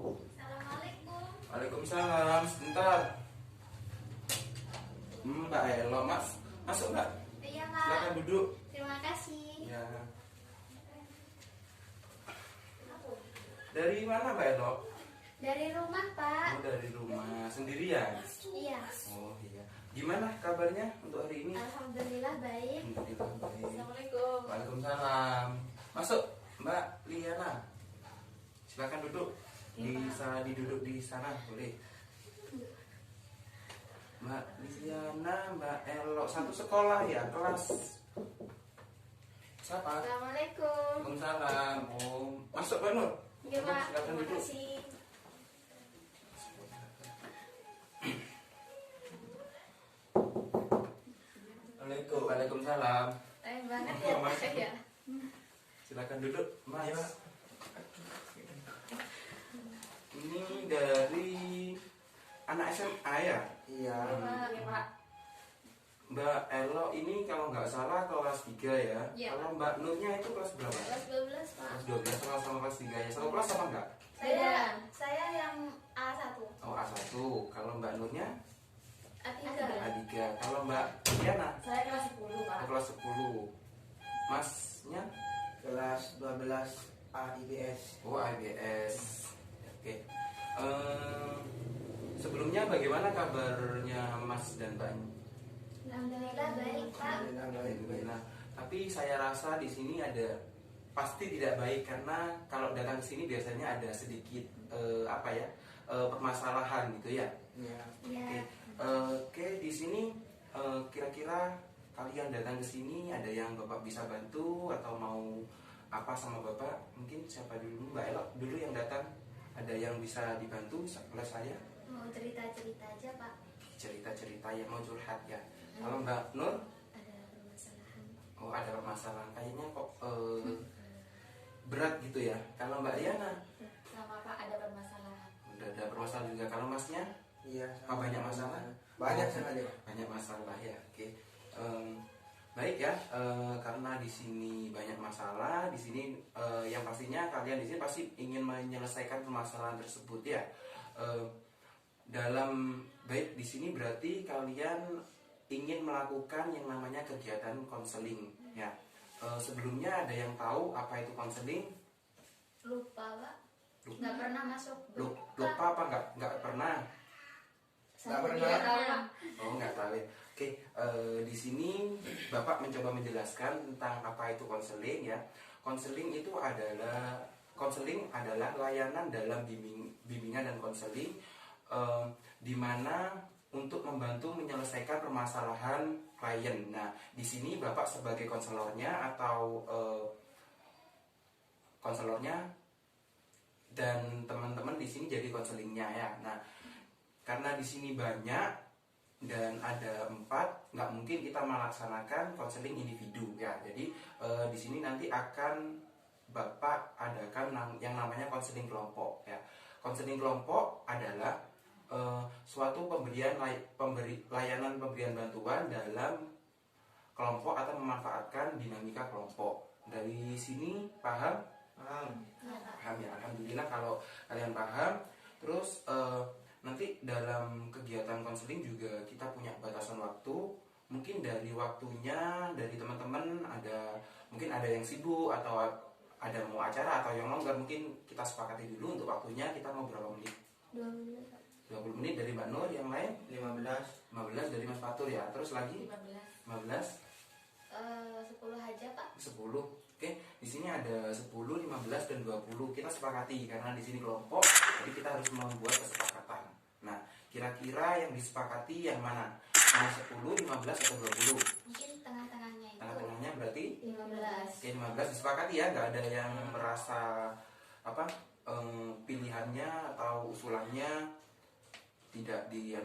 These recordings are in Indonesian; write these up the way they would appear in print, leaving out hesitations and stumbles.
Assalamualaikum. Waalaikumsalam. Sebentar. Mbak Elo, Mas. Masuk Mbak. Iya, Silakan Kak. duduk. Terima kasih. Ya. Dari mana Mbak Elo? Dari rumah, Pak. Oh, dari rumah sendirian. Iya. Oh iya. Gimana kabarnya untuk hari ini? Alhamdulillah baik. Alhamdulillah baik. Assalamualaikum. Waalaikumsalam. Masuk Mbak Liana. Silakan duduk. Bisa diduduk di sana, boleh. Mbak Liana, Mbak Elo, satu sekolah ya, kelas siapa? Assalamualaikum. Waalaikumsalam. Oh, masuk Mbak Nur. Iya, Pak. Silakan Terima duduk. kasih. Waalaikumsalam. Sayang banget ya, Pak. Ya. Silakan duduk, Mas. Ini dari anak SMA ya? Iya. Iya, Pak. Mbak Elo ini kalau nggak salah kelas 3 ya? Iya. Kalau Mbak Nurnya itu kelas berapa? Kelas 12, Pak. Kelas 12 sama kelas 3 ya? Satu kelas sama enggak? Saya yang A1. Oh, A1. Kalau Mbak Nurnya A3. A3. Kalau Mbak Diana Saya kelas 10, Pak. kelas 10. Masnya? Kelas 12 AIBS. Oh, IBS. Oke. Sebelumnya bagaimana kabarnya Mas dan Mbak? Alhamdulillah baik, Pak. Alhamdulillah baik. Nah, tapi saya rasa di sini ada pasti tidak baik karena kalau datang ke sini biasanya ada sedikit permasalahan gitu ya. Iya. Iya. Oke, di sini kira-kira kalian datang ke sini ada yang Bapak bisa bantu atau mau apa sama Bapak? Mungkin siapa dulu? Mbak Elo dulu yang datang. Ada yang bisa dibantu oleh saya? Mau cerita-cerita aja, Pak. Cerita-cerita yang mau curhat ya. Kalau Mbak Nur, Ada permasalahan. oh ada masalah kayaknya kok berat gitu ya. Kalau Mbak Diana Sama, Pak, ada permasalahan. udah ada permasalahan juga. Kalau Masnya Iya. banyak masalah? Banyak sekali. Banyak masalah ya. Oke. Baik ya. Karena di sini banyak masalah. Di sini yang pastinya kalian di sini pasti ingin menyelesaikan permasalahan tersebut ya. Dalam baik di sini berarti kalian ingin melakukan yang namanya kegiatan konseling ya. Sebelumnya ada yang tahu apa itu konseling? Lupa, Pak. Lupa. Nggak pernah masuk. Lupa apa nggak pernah? Saya Nggak pernah. tidak tahu, Pak. Oh nggak tahu ya. Oke, di sini Bapak mencoba menjelaskan tentang apa itu konseling ya. Konseling adalah layanan dalam bimbingan dan konseling di mana untuk membantu menyelesaikan permasalahan klien. Nah, di sini Bapak sebagai konselornya atau konselornya dan teman-teman di sini jadi konselingnya ya. Nah, karena di sini banyak dan ada 4, nggak mungkin kita melaksanakan konseling individu ya. Jadi di sini nanti akan Bapak adakan yang namanya konseling kelompok ya. Konseling kelompok adalah suatu layanan pemberian bantuan dalam kelompok atau memanfaatkan dinamika kelompok. Dari sini paham? Paham. Paham ya, alhamdulillah kalau kalian paham. Terus nanti dalam kegiatan konseling juga kita punya batasan waktu. Mungkin dari waktunya dari teman-teman mungkin ada yang sibuk atau ada mau acara atau yang longgar, mungkin kita sepakati dulu untuk waktunya kita mau berapa menit. 20 menit, Pak. 20 menit dari Mbak Nur, yang lain 15. 15 dari Mas Fatur ya. Terus lagi 15 10 aja, Pak. 10. Oke, di sini ada 10, 15 dan 20. Kita sepakati karena di sini kelompok, jadi kita harus membuat kesepakatan. Nah, kira-kira yang disepakati yang mana? Mau 10, 15 atau 20? Mungkin tengah-tengahnya itu. Tengah-tengahnya berarti 15. Oke, 15 disepakati ya, nggak ada yang merasa pilihannya atau usulannya tidak ya.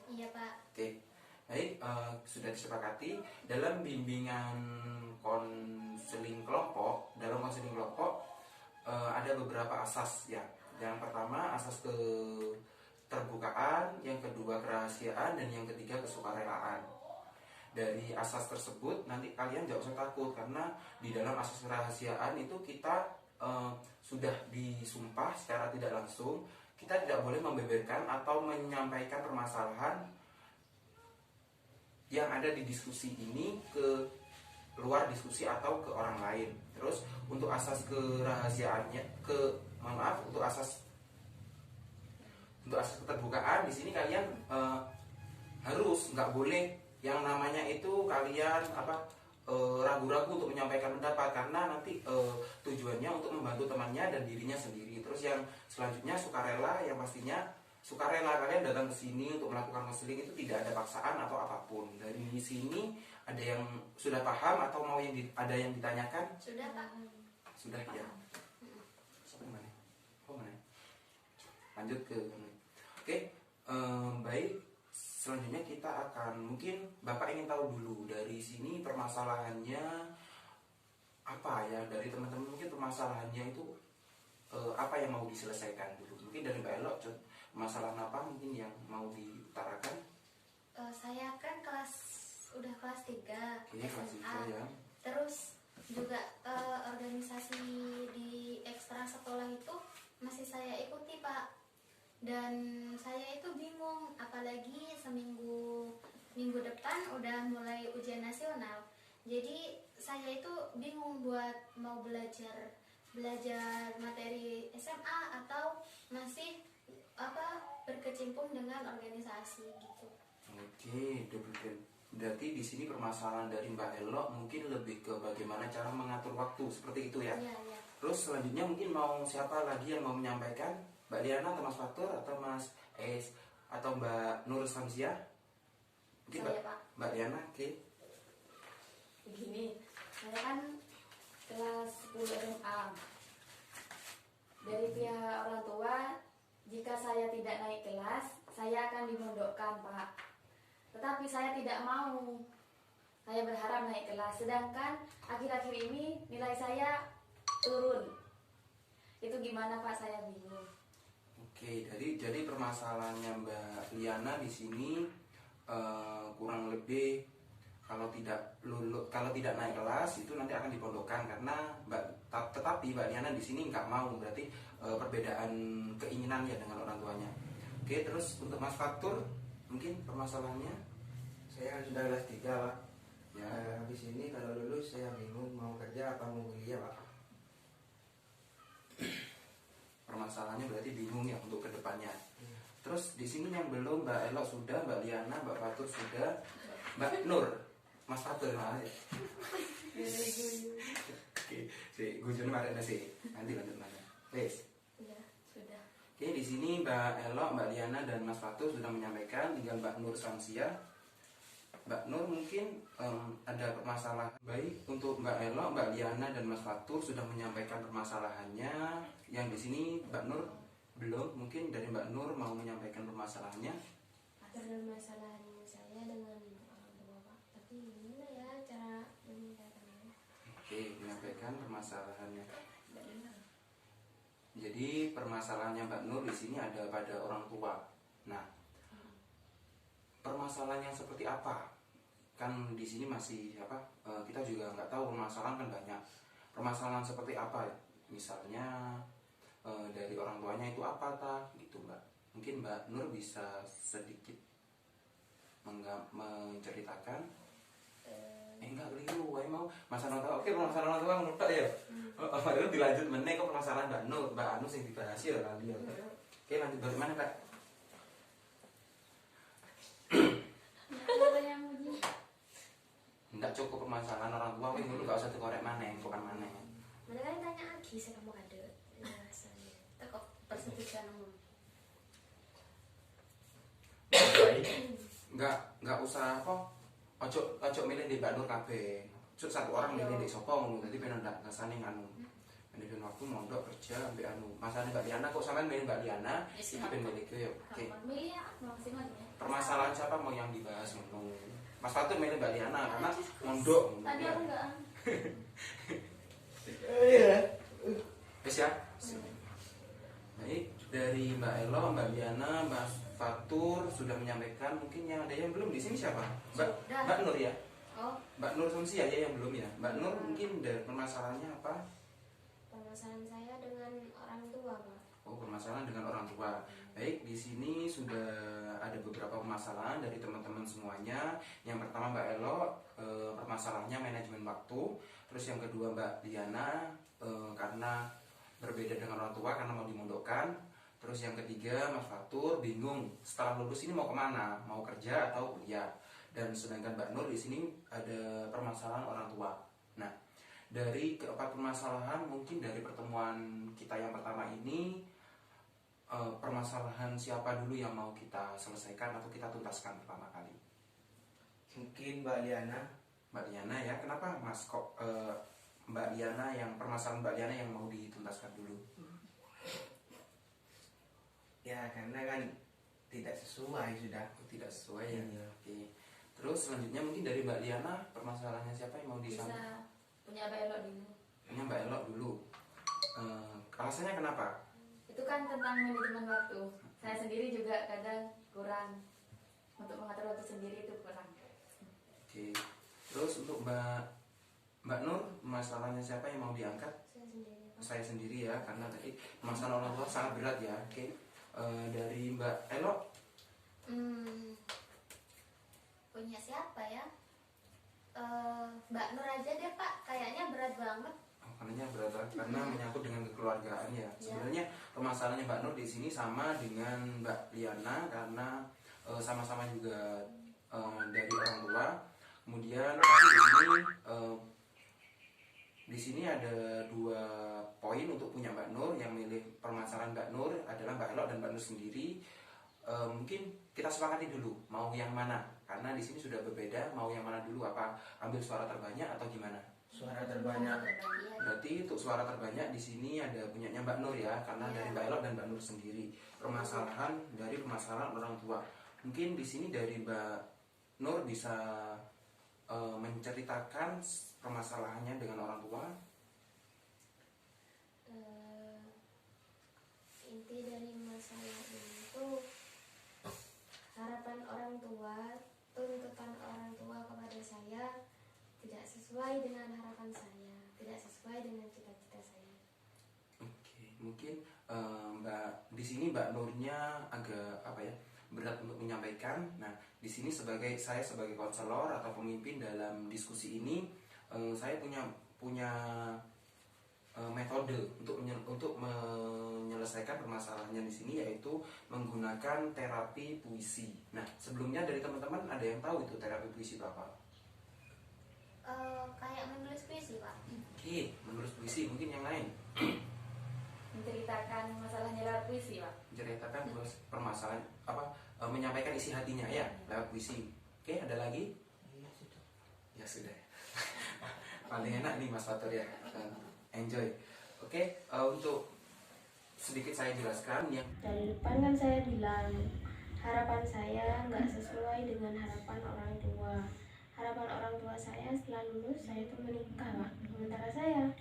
Iya, Pak. Oke, baik, sudah disepakati dalam bimbingan konseling kelompok. Dalam konseling kelompok ada beberapa asas ya. Yang pertama asas keterbukaan, yang kedua kerahasiaan, dan yang ketiga kesukarelaan. Dari asas tersebut nanti kalian jangan usah takut karena di dalam asas kerahasiaan itu kita sudah disumpah secara tidak langsung, kita tidak boleh membeberkan atau menyampaikan permasalahan yang ada di diskusi ini ke luar diskusi atau ke orang lain. Terus untuk asas kerahasiaannya, untuk asas keterbukaan di sini kalian harus nggak boleh yang namanya itu kalian ragu-ragu untuk menyampaikan pendapat, karena nanti tujuannya untuk membantu temannya dan dirinya sendiri. Terus yang selanjutnya sukarela, yang pastinya sukarela kalian datang ke sini untuk melakukan konseling itu tidak ada paksaan atau apapun. Dari sini ada yang sudah paham atau mau ada yang ditanyakan? Sudah Pak. Sudah ya. Lanjut ke oke, baik. Selanjutnya kita akan, mungkin Bapak ingin tahu dulu dari sini permasalahannya apa ya, dari teman-teman mungkin permasalahannya itu apa yang mau diselesaikan dulu. Mungkin dari Mbak Elok, permasalahan apa mungkin yang mau diutarakan? Saya kan udah kelas 3 Oke, kelas 3 ya. Terus juga organisasi di ekstra sekolah itu masih saya ikuti Pak. Dan saya itu bingung, apalagi minggu depan udah mulai ujian nasional. Jadi saya itu bingung buat mau belajar materi SMA atau masih berkecimpung dengan organisasi gitu. Oke, berarti di sini permasalahan dari Mbak Elok mungkin lebih ke bagaimana cara mengatur waktu, seperti itu ya. Iya, iya. Terus selanjutnya mungkin mau siapa lagi yang mau menyampaikan? Mbak Liana atau Mas Fatur atau Mas Es atau Mbak Nur Samsia? Mungkin Saya, Pak. Mbak Liana, oke. Begini, saya kan kelas 10 SMA. Dari pihak orang tua, jika saya tidak naik kelas, saya akan dimondokkan, Pak. Tetapi saya tidak mau. Saya berharap naik kelas, sedangkan akhir-akhir ini nilai saya turun. Itu gimana, Pak? Saya bingung. Oke, jadi permasalahannya Mbak Liana di sini kurang lebih kalau tidak naik kelas itu nanti akan dipondokkan, karena tetapi Mbak Liana di sini nggak mau, berarti perbedaan keinginan ya dengan orang tuanya. Oke, terus untuk Mas Fatur mungkin permasalahannya? Saya kan sudah kelas 3 Pak. Ya. Habis ini kalau lulus saya bingung mau kerja apa mau kuliah Pak. Permasalahannya berarti bingung ya untuk kedepannya. Terus di sini yang belum, Mbak Elok sudah, Mbak Liana, Mbak Fatur sudah, Mbak Nur, Mas Fatur malah ya. Oke, si gujurnya mana sih? Nanti lanjut mana? Wes. Ya, sudah. Oke, di sini Mbak Elok, Mbak Liana dan Mas Fatur sudah menyampaikan, tinggal Mbak Nur Samsia. Mbak Nur mungkin ada permasalahan. Baik, untuk Mbak Elok, Mbak Liana dan Mas Fatur sudah menyampaikan permasalahannya. Yang di sini Mbak Nur belum. Mungkin dari Mbak Nur mau menyampaikan permasalahannya. Permasalahan saya dengan orang tua Pak, tapi gimana ya cara menyelesaikannya? Oke, menyampaikan permasalahannya. Jadi permasalahannya Mbak Nur di sini ada pada orang tua. Nah, permasalahan yang seperti apa? Kan di sini masih kita juga nggak tahu, permasalahan kan banyak. Permasalahan seperti apa? Misalnya dari orang tuanya itu apa gitu Mbak? Mungkin Mbak Nur bisa sedikit menceritakan. Enggak keliru, mau masalah orang tua. Oke, permasalahan orang tua menurut ya. Padahal dilanjut meneh kok permasalahan Mbak Nur, Mbak Anu yang dibahas ya tadi ya. Oke, lanjut bagaimana Kak? Enggak cukup permasalahan orang tua, mungkin dulu gak usah dikorek maneh, bukan maneh. Mana kalian tanya lagi saya kamu ada rasanya. Kita kok persetujuan umum. Enggak usah ojo milih di Mbak Nur kabeh. Satu orang milih di sapa ngono, dadi ben ndak rasane nganu. Manajemen waktu mondok kerja ambek anu. Masane Mbak Liana kok sampean milih Mbak Liana, iki ben milih ke yo. Oke. Milih ya, masing-masing ya. Permasalahan siapa mau yang dibahas ngono. Mas Fatur milih Mbak Liana karena mondok. Tadi aku enggak. Iya. Wes ya. Baik, dari Mbak Elo, Mbak Liana, Mbak Fatur sudah menyampaikan. Mungkin yang ada yang belum di sini siapa? Mbak Nur ya. Oh, Mbak Nur Samsia ya yang belum ya. Mbak Nur mungkin dari permasalahannya apa? permasalahan saya dengan orang tua, Pak. Oh, permasalahan dengan orang tua. Baik, di sini sudah ada beberapa permasalahan dari teman-teman semuanya. Yang pertama Mbak Elo, permasalahannya manajemen waktu. Terus yang kedua Mbak Diana, karena berbeda dengan orang tua karena mau dimondokkan. Terus yang ketiga Mas Fatur bingung setelah lulus ini mau kemana, mau kerja atau kuliah. Dan sedangkan Mbak Nur di sini ada permasalahan orang tua. Nah, dari keempat permasalahan mungkin dari pertemuan kita yang pertama ini, permasalahan siapa dulu yang mau kita selesaikan atau kita tuntaskan pertama kali? Mungkin Mbak Liana. Mbak Liana ya, kenapa Mas kok Mbak Liana yang permasalahan Mbak Liana yang mau dituntaskan dulu? Ya karena kan tidak sesuai sudah. Tidak sesuai ya. Iya. Oke. Terus selanjutnya mungkin dari Mbak Liana, permasalahannya siapa yang mau Bisa disampaikan? punya Mbak Elok dulu. Ini Mbak Elok dulu. Alasannya kenapa? Itu kan tentang manajemen waktu. Saya sendiri juga kadang kurang untuk mengatur waktu sendiri, itu kurang. Oke. Terus untuk Mbak Nur, masalahnya siapa yang mau diangkat? Saya sendiri, Pak. Saya sendiri ya, karena tadi masalah orang tua sangat berat ya. Oke. Dari Mbak Elok, Punya siapa ya? Mbak Nur aja deh Pak, kayaknya berat banget. makanya berat banget karena menyangkut dengan kekeluargaan ya. Sebenarnya permasalahannya Mbak Nur di sini sama dengan Mbak Liana karena sama-sama juga dari orang tua. Kemudian tapi di sini ada 2 poin untuk punya Mbak Nur. Yang milih permasalahan Mbak Nur adalah Mbak Elok dan Mbak Nur sendiri. Mungkin kita sepakati dulu mau yang mana, karena di sini sudah berbeda. Mau yang mana dulu, apa ambil suara terbanyak atau gimana? Suara terbanyak. Berarti untuk suara terbanyak di sini ada punyanya Mbak Nur ya, karena dari Mbak Elok dan Mbak Nur sendiri. Permasalahan orang tua. Mungkin di sini dari Mbak Nur bisa menceritakan permasalahannya dengan orang tua. Inti dari masalah ini itu harapan orang tua, tuntutan orang tua kepada saya tidak sesuai dengan harapan saya, tidak sesuai dengan cita-cita saya. Oke, mungkin di sini Mbak Nurnya agak berat untuk menyampaikan. Nah, di sini saya sebagai konselor atau pemimpin dalam diskusi ini, saya punya metode untuk menyelesaikan permasalahannya di sini, yaitu menggunakan terapi puisi. Nah, sebelumnya dari teman-teman ada yang tahu itu terapi puisi itu apa? Kayak menulis puisi Pak. Oke, menulis puisi. Mungkin yang lain Menceritakan masalahnya lewat puisi, Pak. menceritakan permasalahan menyampaikan isi hatinya ya lewat puisi. Oke, ada lagi? Ya sudah. Paling enak nih Mas Fatur ya. Enjoy. Oke, untuk sedikit saya jelaskan yang Dari depan kan saya bilang harapan saya nggak sesuai dengan harapan orang tua. Harapan orang tua saya setelah lulus saya itu menikah, Pak. Sementara saya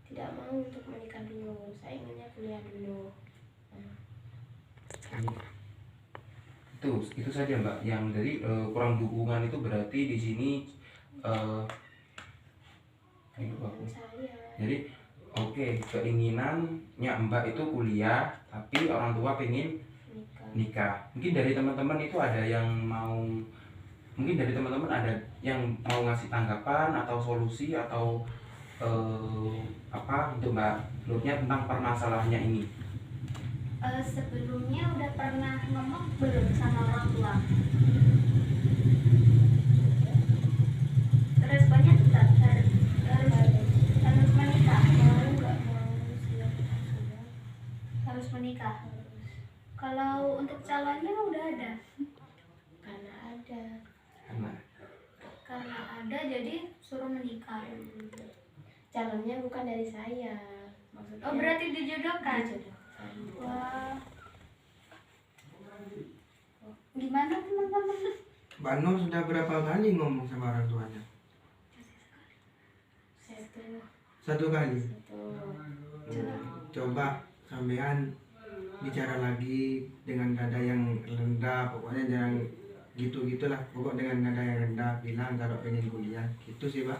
tidak mau untuk menikah dulu. Saya inginnya kuliah dulu. itu saja Mbak. Yang dari kurang dukungan itu berarti di sini itu bagus. Jadi keinginannya Mbak itu kuliah, tapi orang tua pengen nikah. Mungkin dari teman-teman itu ada yang mau, mungkin dari teman-teman ada yang mau ngasih tanggapan atau solusi atau untuk Mbak Nurnya tentang permasalahannya ini. Sebelumnya udah pernah ngomong belum sama orang tua? Responnya tetap harus menikah. Harus menikah. Kalau untuk calonnya udah ada. Karena ada jadi suruh menikah. Calonnya bukan dari saya, maksudnya. Oh berarti dijodohkan. Dijodohkan. Wah. Gimana teman-teman? Mbak Nur sudah berapa kali ngomong sama orang tuanya? Satu kali. Coba sampean bicara lagi dengan nada yang rendah, pokoknya jangan gitu-gitulah. Pokok dengan nada yang rendah bilang kalau pengen kuliah. Gitu sih Pak.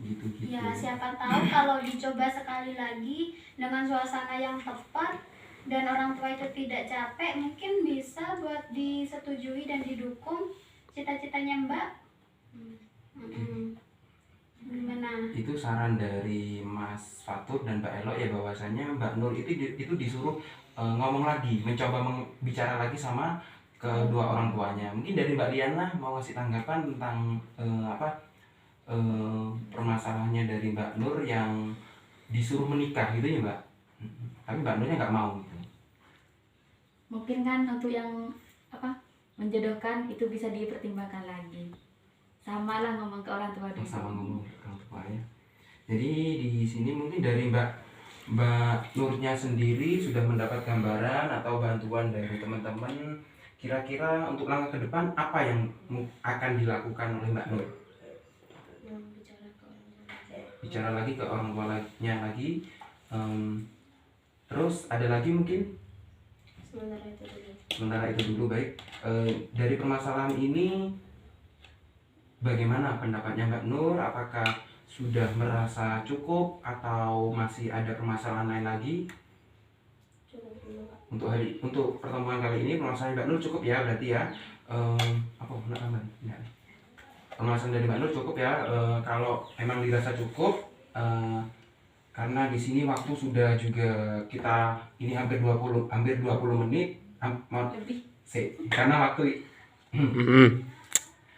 gitu-gitu. Ya, siapa tahu kalau dicoba sekali lagi dengan suasana yang tepat dan orang tua itu tidak capek, mungkin bisa buat disetujui dan didukung cita-citanya Mbak. Gimana? Itu saran dari Mas Fatur dan Mbak Elo ya, bahwasanya Mbak Nur itu disuruh ngomong lagi, mencoba bicara lagi sama kedua orang tuanya. Mungkin dari Mbak Liana mau ngasih tanggapan tentang permasalahannya dari Mbak Nur yang disuruh menikah gitu ya Mbak. Tapi Mbak Nurnya nggak mau gitu. Mungkin kan untuk yang menjodohkan itu bisa dipertimbangkan lagi. Sama lah ngomong ke orang tua dulu. Sama ngomong ke orang tua ya. Jadi di sini mungkin dari Mbak Nurnya sendiri sudah mendapat gambaran atau bantuan dari teman-teman. Kira-kira untuk langkah ke depan apa yang akan dilakukan oleh Mbak Nur? Bicara lagi ke orang tuanya lagi. Terus ada lagi mungkin? Sementara itu dulu baik. Dari permasalahan ini bagaimana pendapatnya Mbak Nur? Apakah sudah merasa cukup atau masih ada permasalahan lain lagi? Untuk pertemuan kali ini permasalahan Mbak Nur cukup ya berarti ya. Permasalahan dari Mbak Nur cukup ya. Kalau emang dirasa cukup, karena di sini waktu sudah juga kita ini hampir 20 menit Lebih. karena waktu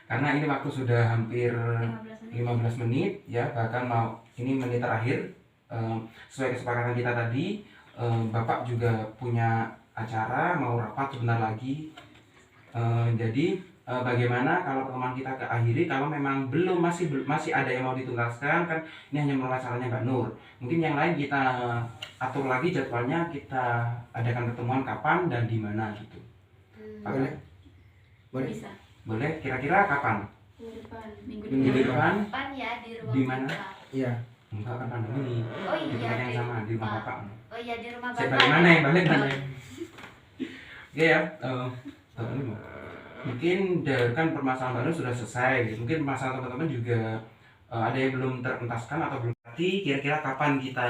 karena ini waktu sudah hampir 15 menit ya, bahkan mau ini menit terakhir. Sesuai kesepakatan kita tadi, Bapak juga punya acara mau rapat sebentar lagi. Jadi bagaimana kalau pertemuan kita ke akhiri, kalau memang masih ada yang mau dituntaskan, kan ini hanya masalahnya Mbak Nur. Mungkin yang lain kita atur lagi jadwalnya, kita adakan pertemuan kapan dan di mana gitu. Boleh? Boleh. Bisa. Boleh, kira-kira kapan? Minggu Minggu depan? Depan ya di ruang Di mana? Bapak. Iya. Enggak kan pandemi. Oh Di iya, tempat yang di sama, di rumah rumah. Bapak. Oh iya di rumah Saya Bapak. bagaimana yang balik mana? Oke ya, mungkin kan permasalahan Mbak Nur sudah selesai. Mungkin masalah teman-teman juga ada yang belum terentaskan atau belum. Nanti kira-kira kapan kita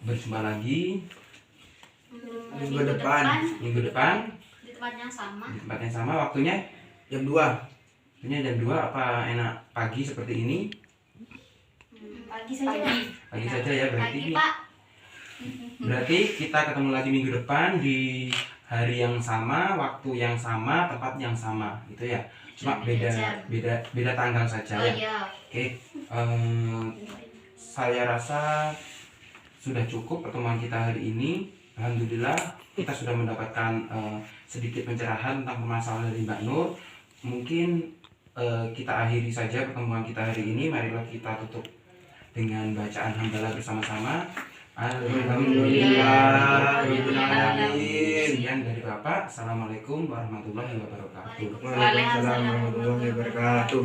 berjumpa lagi? Minggu depan. Minggu depan Di tempat yang sama. di tempat yang sama. Waktunya Jam 2. waktunya jam 2 apa enak pagi seperti ini? Pagi saja Pak. Pagi saja ya berarti. Pagi Pak. Berarti kita ketemu lagi minggu depan di hari yang sama, waktu yang sama, tempat yang sama, gitu ya. Cuma Beda beda tanggal saja Oh ya. iya. Oke, saya rasa sudah cukup pertemuan kita hari ini. Alhamdulillah kita sudah mendapatkan sedikit pencerahan tentang permasalahan dari Mbak Nur. Mungkin kita akhiri saja pertemuan kita hari ini. Marilah kita tutup dengan bacaan hamdalah bersama-sama. Alhamdulillah. Sekian dari Bapak. Assalamualaikum warahmatullahi wabarakatuh. Waalaikumsalam warahmatullahi wabarakatuh.